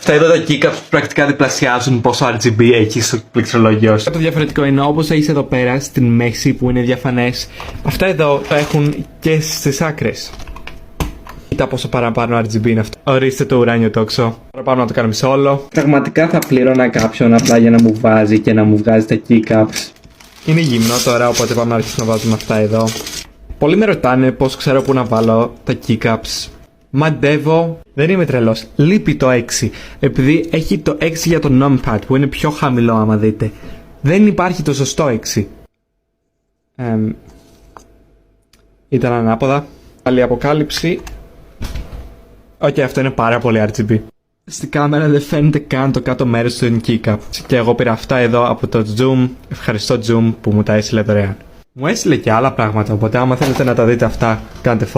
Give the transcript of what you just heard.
Αυτά εδώ τα keycaps πρακτικά διπλασιάζουν πόσο RGB έχει στο πληκτρολόγιο σου. Το διαφορετικό είναι όπως έχεις εδώ πέρα στην μέση που είναι διαφανές. Αυτά εδώ το έχουν και στις άκρες. Κοίτα πόσο παραπάνω RGB είναι αυτό. Ορίστε το ουράνιο τόξο. Τώρα πάμε να το κάνουμε σε όλο. Πραγματικά θα πλήρωνα κάποιον απλά για να μου βάζει και να μου βγάζει τα keycaps. Είναι γυμνό τώρα, οπότε πάμε να αρχίσουμε να βάζουμε αυτά εδώ. Πολλοί με ρωτάνε πώς ξέρω πού να βάλω τα keycaps. Μαντεύω, δεν είμαι τρελός. Λείπει το 6. Επειδή έχει το 6 για το numpad που είναι πιο χαμηλό άμα δείτε. Δεν υπάρχει το σωστό 6. Ήταν ανάποδα. Άλλη αποκάλυψη. Οκ, αυτό είναι πάρα πολύ RGB. Στην κάμερα δεν φαίνεται καν το κάτω μέρος του keycap. Και εγώ πήρα αυτά εδώ από το Zoom. Ευχαριστώ Zoom που μου τα έστειλε δωρεάν. Μου έστειλε και άλλα πράγματα, οπότε άμα θέλετε να τα δείτε αυτά, κάντε follow.